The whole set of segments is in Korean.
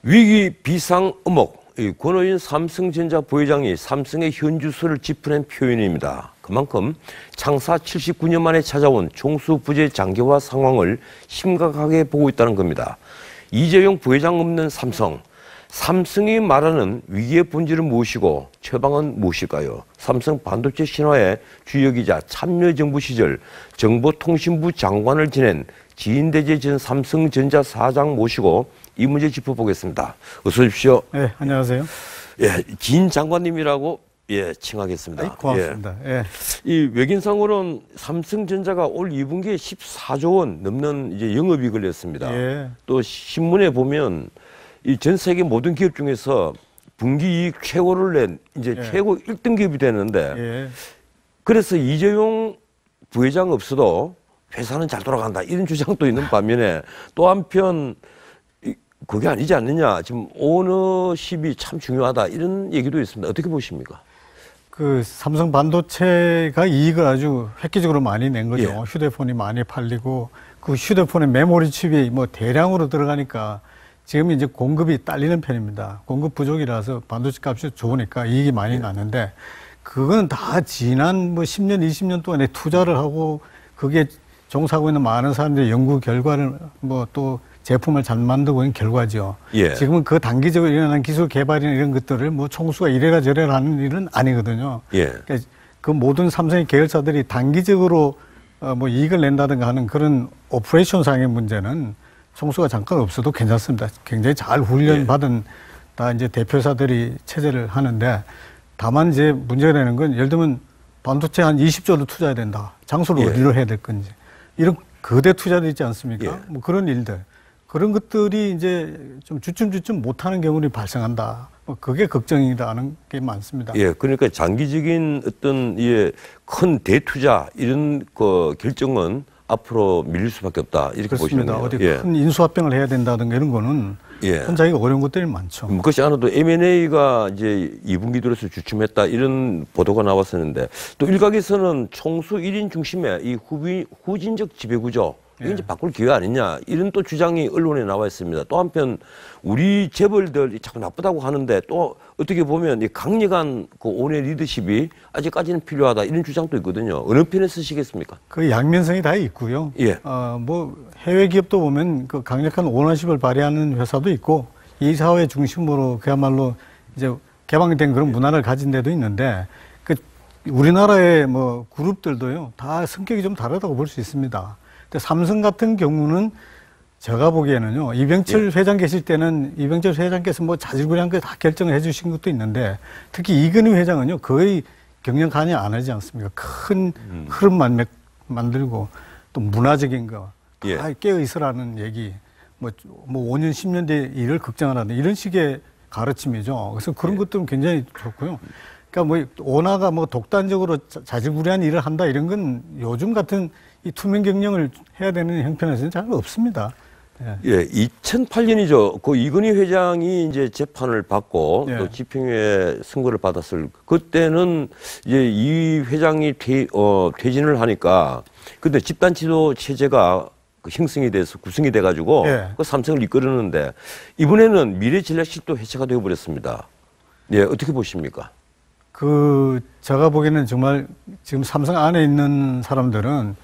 위기 비상 음악. 권오인 삼성전자 부회장이 삼성의 현주소를 짚어낸 표현입니다. 그만큼 창사 79년 만에 찾아온 총수부재 장기화 상황을 심각하게 보고 있다는 겁니다. 이재용 부회장 없는 삼성. 삼성이 말하는 위기의 본질은 무엇이고 처방은 무엇일까요? 삼성 반도체 신화의 주역이자 참여정부 시절 정보통신부 장관을 지낸 지인대제 전 삼성전자 사장 모시고 이 문제 짚어보겠습니다. 어서 오십시오. 네, 안녕하세요. 예, 진 장관님이라고 칭하겠습니다. 네, 고맙습니다. 예. 이 외견상으로는 삼성전자가 올 2분기에 14조 원 넘는 이제 영업이익을 냈습니다. 예. 또 신문에 보면 이 전 세계 모든 기업 중에서 분기이익 최고를 낸 이제 최고 1등 기업이 되는데 그래서 이재용 부회장 없어도 회사는 잘 돌아간다 이런 주장도 있는 반면에 또 한편 그게 아니지 않느냐 지금 오너십이 참 중요하다 이런 얘기도 있습니다. 어떻게 보십니까? 그 삼성 반도체가 이익을 아주 획기적으로 많이 낸 거죠. 휴대폰이 많이 팔리고 그 휴대폰에 메모리 칩이 뭐 대량으로 들어가니까 지금 이제 공급이 딸리는 편입니다. 공급 부족이라서 반도체 값이 좋으니까 이익이 많이 났는데 그건 다 지난 뭐 10년, 20년 동안에 투자를 하고 그게 종사하고 있는 많은 사람들의 연구 결과를 뭐 또 제품을 잘 만들고 있는 결과죠. 지금은 그 단기적으로 일어난 기술 개발이나 이런 것들을 뭐 총수가 이래라 저래라 하는 일은 아니거든요. 그러니까 그 모든 삼성의 계열사들이 단기적으로 뭐 이익을 낸다든가 하는 그런 오퍼레이션상의 문제는 총수가 잠깐 없어도 괜찮습니다. 굉장히 잘 훈련받은 다 이제 대표사들이 체제를 하는데 다만 이제 문제가 되는 건 예를 들면 반도체 한 20조를 투자해야 된다. 장소를 어디로 해야 될 건지. 이런 거대 투자도 있지 않습니까? 뭐 그런 일들. 그런 것들이 이제 좀 주춤주춤 못하는 경우들이 발생한다. 뭐 그게 걱정이다 하는 게 많습니다. 그러니까 장기적인 어떤 큰 대투자 이런 그 결정은 앞으로 밀릴 수밖에 없다 이렇게 그렇습니다. 보시는 어디 큰 인수합병을 해야 된다든가 이런 거는 혼자 하기가 어려운 것들이 많죠. 그것이 않아도 M&A가 이제 2분기 들어서 주춤했다 이런 보도가 나왔었는데 또 일각에서는 총수 1인 중심의 이 후진적 지배구조 이게 이제 바꿀 기회 아니냐 이런 또 주장이 언론에 나와 있습니다. 또 한편 우리 재벌들이 자꾸 나쁘다고 하는데 또 어떻게 보면 이 강력한 그 온의 리더십이 아직까지는 필요하다 이런 주장도 있거든요. 어느 편에 쓰시겠습니까? 그 양면성이 다 있고요. 뭐 해외 기업도 보면 그 강력한 오너십을 발휘하는 회사도 있고 이 사회 중심으로 그야말로 이제 개방된 그런 문화를 가진 데도 있는데 그 우리나라의 뭐 그룹들도요 다 성격이 좀 다르다고 볼 수 있습니다. 근데 삼성 같은 경우는 제가 보기에는요, 이병철 회장 계실 때는 이병철 회장께서 뭐 자질구레한 거 다 결정을 해 주신 것도 있는데 특히 이건희 회장은요, 거의 경영 관여 안 하지 않습니까? 큰 흐름만 만들고 또 문화적인 거, 다 깨어 있으라는 얘기, 뭐 5년, 10년 뒤에 일을 걱정하라는 이런 식의 가르침이죠. 그래서 그런 것들은 굉장히 좋고요. 그러니까 뭐 오나가 뭐 독단적으로 자질구레한 일을 한다 이런 건 요즘 같은 이 투명 경영을 해야 되는 형편에서는 잘 없습니다. 2008년이죠. 그 이건희 회장이 이제 재판을 받고 또 집행유예 선고를 받았을 그때는 이제 이 회장이 퇴진을 하니까 근데 집단 지도 체제가 형성이 돼서 구성이 돼가지고 그 삼성을 이끌었는데 이번에는 미래전략실도 해체가 되어버렸습니다. 어떻게 보십니까? 제가 보기에는 정말 지금 삼성 안에 있는 사람들은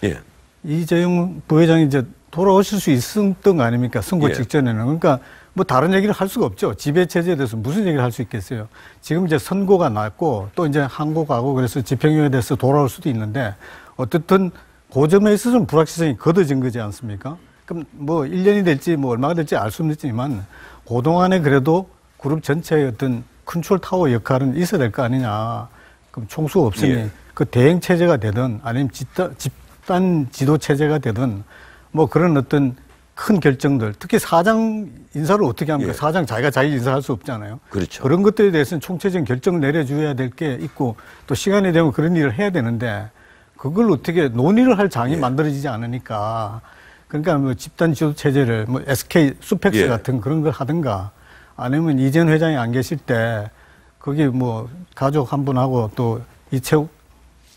이재용 부회장이 이제 돌아오실 수 있었던 거 아닙니까? 선거 직전에는. 그러니까 뭐 다른 얘기를 할 수가 없죠. 지배체제에 대해서 무슨 얘기를 할 수 있겠어요. 지금 이제 선고가 났고 또 이제 항고 가고 그래서 집행유예에 대해서 돌아올 수도 있는데 어떻든 그 점에 있어서는 불확실성이 걷어진 거지 않습니까? 그럼 뭐 1년이 될지 뭐 얼마가 될지 알 수는 있지만 그동안에 그래도 그룹 전체의 어떤 컨트롤 타워 역할은 있어야 될 거 아니냐. 그럼 총수가 없으니 그 대행 체제가 되든 아니면 집단 지도 체제가 되든 뭐 그런 어떤 큰 결정들, 특히 사장 인사를 어떻게 합니까? 사장 자기가 자기 인사할 수 없잖아요. 그렇죠. 그런 것들에 대해서는 총체적인 결정을 내려줘야 될 게 있고 또 시간이 되면 그런 일을 해야 되는데 그걸 어떻게 논의를 할 장이 만들어지지 않으니까 그러니까 뭐 집단 지도 체제를 뭐 SK 수펙스 같은 그런 걸 하든가 아니면 이재용 회장이 안 계실 때 거기 뭐 가족 한 분하고 또 이채욱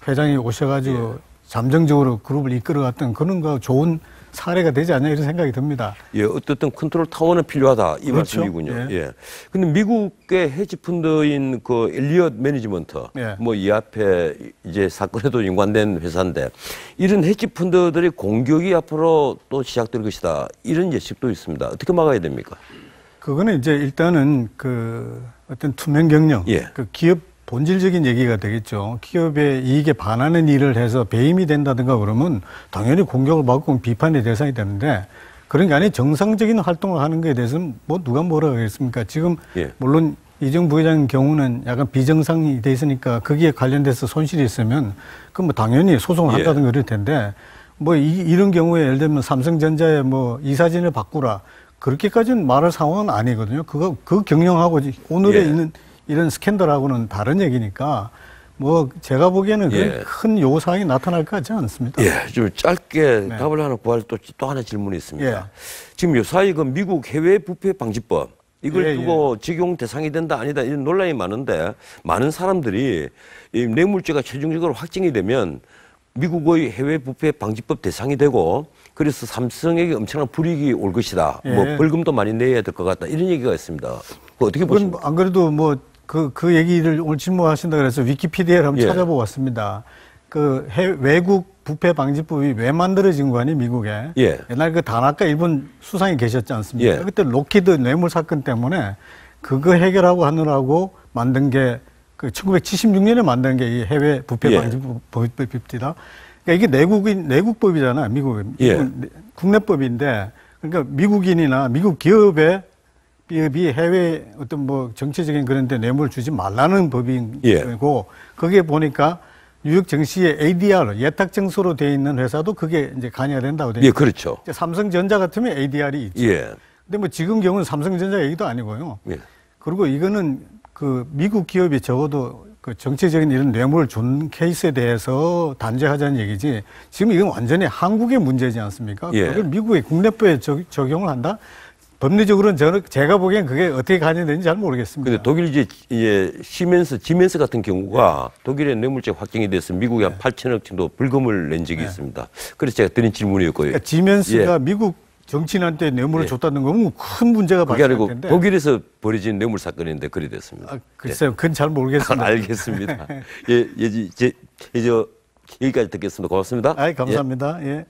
회장이 오셔가지고 잠정적으로 그룹을 이끌어갔던 그런 거 좋은 사례가 되지 않냐 이런 생각이 듭니다. 예, 어떻든 컨트롤 타워는 필요하다 이 그렇죠. 말씀이군요. 예. 예. 근데 미국의 헤지 펀드인 그 엘리엇 매니지먼트, 예. 뭐 이 앞에 이제 사건에도 연관된 회사인데 이런 헤지 펀드들의 공격이 앞으로 또 시작될 것이다 이런 예측도 있습니다. 어떻게 막아야 됩니까? 그거는 이제 일단은 그 어떤 투명 경영, 예. 그 기업 본질적인 얘기가 되겠죠. 기업의 이익에 반하는 일을 해서 배임이 된다든가 그러면 당연히 공격을 받고 비판의 대상이 되는데 그런 게 아니라 정상적인 활동을 하는 것에 대해서는 뭐 누가 뭐라 하겠습니까? 지금 예. 물론 이정 부회장 경우는 약간 비정상이 돼 있으니까 거기에 관련돼서 손실이 있으면 그럼 뭐 당연히 소송을 예. 한다든가 그럴 텐데 뭐 이런 경우에 예를 들면 삼성전자의 뭐 이사진을 바꾸라 그렇게까지는 말할 상황은 아니거든요. 그 경영하고 오늘에 예. 있는 이런 스캔들하고는 다른 얘기니까 뭐 제가 보기에는 예. 큰 요사항이 나타날 것 같지 않습니다. 예, 좀 짧게 네. 답을 하나 구할 또 하나 질문이 있습니다. 예. 지금 요사이 그 미국 해외 부패 방지법 이걸 예, 두고 적용 대상이 된다 아니다 이런 논란이 많은데 많은 사람들이 이 뇌물죄가 최종적으로 확정이 되면 미국의 해외 부패 방지법 대상이 되고 그래서 삼성에게 엄청난 불이익이 올 것이다. 예. 뭐 벌금도 많이 내야 될 것 같다 이런 얘기가 있습니다. 그거 어떻게 그건 보십니까? 안 그래도 뭐 그 얘기를 오늘 질문하신다 그래서 위키피디아를 한번 예. 찾아보고 왔습니다. 그 외국 부패 방지법이 왜 만들어진 거 아니 미국에? 예. 옛날 그 다나카 일본 수상이 계셨지 않습니까? 예. 그때 록히드 뇌물 사건 때문에 그거 해결하고 하느라고 만든 게 그 1976년에 만든 게 이 해외 부패 예. 방지법입니다. 그러니까 이게 내국법이잖아, 미국은. 예. 국내법인데 그러니까 미국인이나 미국 기업이 해외 어떤 뭐 정치적인 그런 데 뇌물을 주지 말라는 법이고 예. 거기에 보니까 뉴욕 정시의 ADR 예탁 증서로 돼 있는 회사도 그게 이제 관여가 된다고 되니까 예, 그렇죠. 삼성전자 같으면 ADR이 있죠. 예. 근데 뭐 지금 경우는 삼성전자 얘기도 아니고요. 예. 그리고 이거는 그 미국 기업이 적어도 그 정치적인 이런 뇌물을 준 케이스에 대해서 단죄하자는 얘기지. 지금 이건 완전히 한국의 문제지 않습니까? 예. 그걸 미국의 국내법에 적용을 한다? 법리적으로는 제가 보기엔 그게 어떻게 관여되는지 잘 모르겠습니다. 근데 독일 이제 지멘스 같은 경우가 독일의 뇌물죄 확정이 돼서 미국에 한 8천억 정도 벌금을 낸 적이 있습니다. 그래서 제가 드린 질문이었고요. 그러니까 지멘스가 예. 미국 정치인한테 뇌물을 예. 줬다는 거면 큰 문제가 그게 발생할 아니고 텐데. 독일에서 벌어진 뇌물 사건인데 그리 됐습니다. 아, 글쎄요, 그건 잘 모르겠습니다. 알겠습니다. 예, 이제 여기까지 듣겠습니다. 고맙습니다. 아, 감사합니다. 예.